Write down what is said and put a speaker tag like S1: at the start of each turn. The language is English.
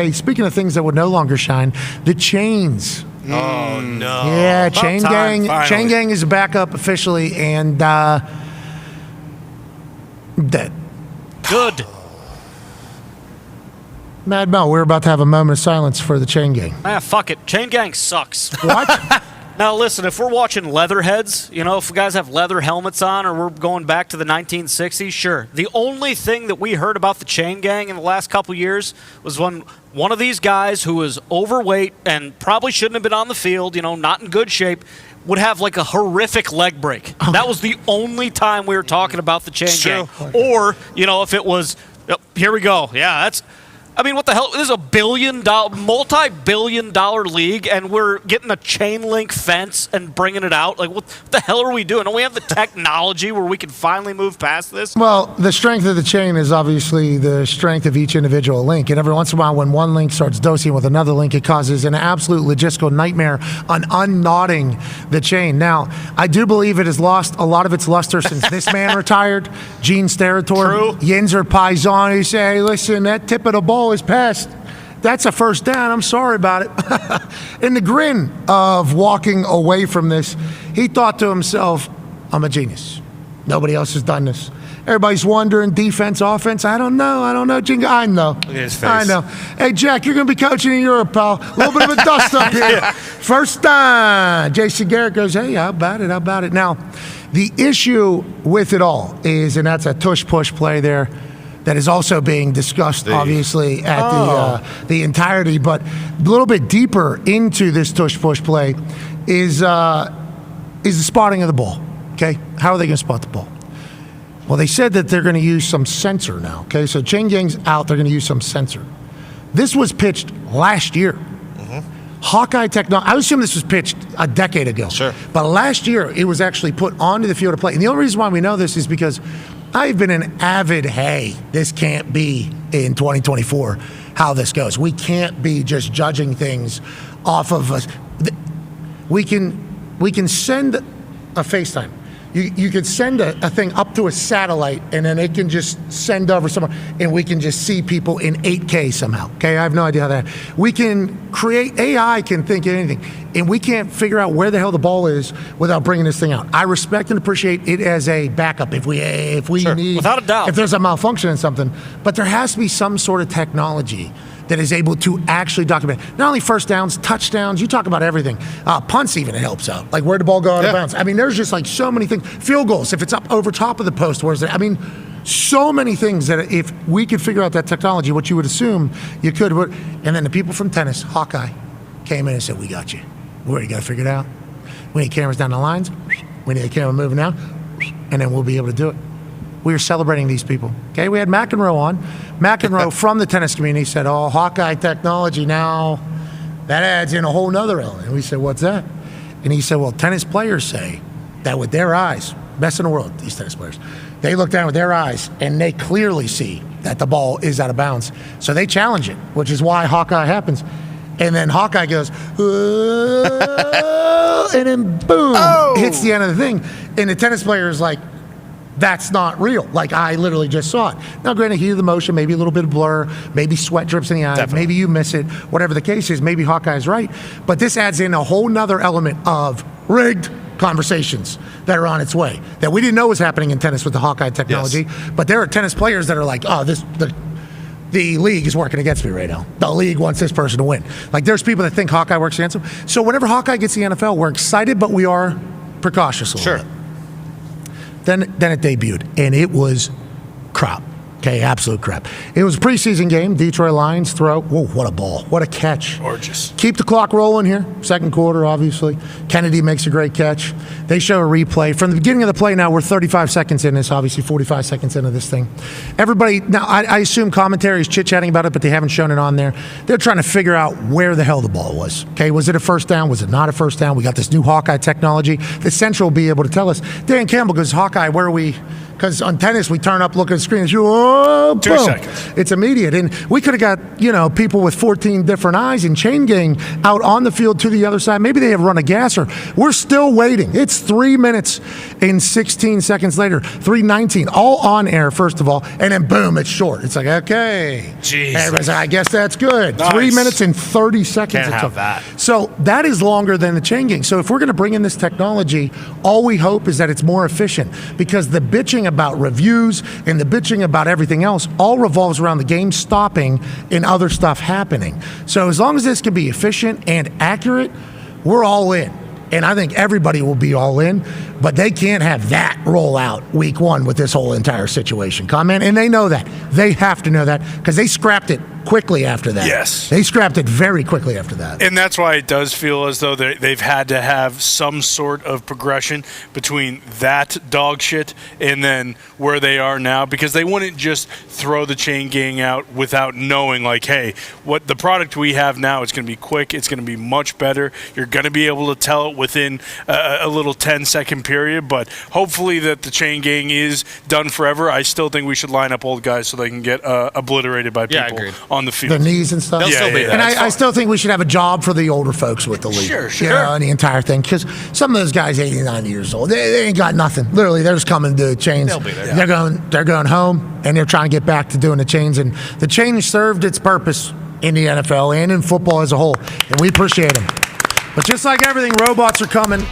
S1: Hey, speaking of things that would no longer shine, the chains.
S2: Oh, no.
S1: Yeah, Chain Gang.
S2: Finally.
S1: Chain Gang is back up officially and dead.
S3: Good.
S1: Mad Mel, we're about to have a moment of silence for the Chain Gang.
S3: Fuck it. Chain Gang sucks.
S1: What?
S3: Now, listen, if we're watching Leatherheads, if guys have leather helmets on or we're going back to the 1960s, sure. The only thing that we heard about the Chain Gang in the last couple years was when one of these guys who was overweight and probably shouldn't have been on the field, not in good shape, would have like a horrific leg break. Okay. That was the only time we were talking about the Chain Gang. Or, if it was, here we go. Yeah, that's... what the hell? This is a multi-billion-dollar league, and we're getting a chain link fence and bringing it out. Like, what the hell are we doing? Don't we have the technology where we can finally move past this?
S1: Well, the strength of the chain is obviously the strength of each individual link. And every once in a while, when one link starts dosing with another link, it causes an absolute logistical nightmare on unknotting the chain. Now, I do believe it has lost a lot of its luster since this man retired, Gene Steratore.
S3: True.
S1: Yinzer Paisan, who say, hey, listen, that tip of the ball is passed. That's a first down. I'm sorry about it. In the grin of walking away from this, he thought to himself, I'm a genius. Nobody else has done this. Everybody's wondering, defense, offense. I don't know. Jingle, I know.
S2: Look at his face.
S1: I know. Hey, Jack, you're going to be coaching in Europe, pal. A little bit of a dust up here. Yeah. First down. J.C. Garrett goes, hey, how about it? Now, the issue with it all is, and that's a tush-push play there, that is also being discussed, obviously, at the entirety. But a little bit deeper into this tush-push play is the spotting of the ball. Okay, how are they going to spot the ball? Well, they said that they're going to use some sensor now. Okay, so Chain Gang's out. They're going to use some sensor. This was pitched last year. Hawkeye technology. I assume this was pitched a decade ago.
S2: Sure.
S1: But last year, it was actually put onto the field of play. And the only reason why we know this is because I've been an avid, hey, this can't be in 2024 how this goes. We can't be just judging things off of us. We can send a FaceTime. You could send a thing up to a satellite, and then it can just send over somewhere, and we can just see people in 8K somehow. Okay, I have no idea how that. We can create, AI can think of anything, and we can't figure out where the hell the ball is without bringing this thing out. I respect and appreciate it as a backup if we
S3: Sure.
S1: need,
S3: without a doubt,
S1: if there's a malfunction in something. But there has to be some sort of technology that is able to actually document not only first downs, touchdowns, you talk about everything. Punts even, it helps out. Like, where'd the ball go out of bounds? There's just like so many things. Field goals, if it's up over top of the post, where's it? So many things that if we could figure out that technology, what you would assume you could. And then the people from tennis, Hawkeye, came in and said, we got you. We already got to figure it out. We need cameras down the lines. We need a camera moving down. And then we'll be able to do it. We are celebrating these people. Okay, we had McEnroe on. McEnroe from the tennis community said, oh, Hawkeye technology now, that adds in a whole nother element. And we said, what's that? And he said, well, tennis players say that with their eyes, best in the world, these tennis players, they look down with their eyes and they clearly see that the ball is out of bounds. So they challenge it, which is why Hawkeye happens. And then Hawkeye goes, and then boom, hits the end of the thing. And the tennis player is like, that's not real. Like, I literally just saw it. Now, granted, heat of the motion, maybe a little bit of blur, maybe sweat drips in the eye,
S2: Definitely.
S1: Maybe you miss it, whatever the case is, maybe Hawkeye's right. But this adds in a whole nother element of rigged conversations that are on its way that we didn't know was happening in tennis with the Hawkeye technology. Yes. But there are tennis players that are like, oh, the league is working against me right now. The league wants this person to win. Like, there's people that think Hawkeye works against them. So whenever Hawkeye gets the NFL, we're excited, but we are precautious a little bit. Then it debuted, and it was crap. Okay, absolute crap. It was a preseason game. Detroit Lions throw. Whoa, what a ball. What a catch.
S2: Gorgeous.
S1: Keep the clock rolling here. Second quarter, obviously. Kennedy makes a great catch. They show a replay. From the beginning of the play now, we're 35 seconds in this, obviously 45 seconds into this thing. Everybody, now I assume commentary is chit-chatting about it, but they haven't shown it on there. They're trying to figure out where the hell the ball was. Okay, was it a first down? Was it not a first down? We got this new Hawkeye technology. The Central will be able to tell us. Dan Campbell goes, Hawkeye, where are we Because on tennis, we turn up, look at the screen, and whoa,
S2: 2
S1: boom.
S2: seconds.
S1: It's immediate. And we could have got, people with 14 different eyes and chain gang out on the field to the other side. Maybe they have run a gasser. We're still waiting. It's 3 minutes and 16 seconds later, 3:19, all on air, first of all, and then boom, it's short. It's like, okay.
S2: Jesus.
S1: Everybody's like, I guess that's good.
S2: Nice.
S1: 3 minutes and 30 seconds.
S4: Can't
S1: it
S4: have
S1: took.
S4: that.
S1: So that is longer than the chain gang. So if we're going to bring in this technology, all we hope is that it's more efficient, because the bitching about reviews and the bitching about everything else all revolves around the game stopping and other stuff happening. So as long as this can be efficient and accurate, we're all in. And I think everybody will be all in, but they can't have that roll out week one with this whole entire situation. Comment, and they know that. They have to know that, because they scrapped it quickly after that.
S2: Yes.
S1: They scrapped it very quickly after that.
S2: And that's why it does feel as though they've had to have some sort of progression between that dog shit and then where they are now, because they wouldn't just throw the chain gang out without knowing, like, hey, what the product we have now is going to be quick, it's going to be much better, you're going to be able to tell it within a little 10-second period, but hopefully that the chain gang is done forever. I still think we should line up old guys so they can get obliterated by
S4: Yeah,
S2: people
S4: agreed.
S2: on the field.
S1: The knees and stuff.
S4: They'll still be there.
S1: And
S4: That's
S1: I
S4: fine.
S1: still think we should have a job for the older folks with the league.
S2: Sure.
S1: And the entire thing. Because some of those guys, 89 years old, they ain't got nothing. Literally, they're just coming to chains.
S4: They'll be there.
S1: They're going home, and they're trying to get back to doing the chains. And the change served its purpose in the NFL and in football as a whole. And we appreciate them. But just like everything, robots are coming.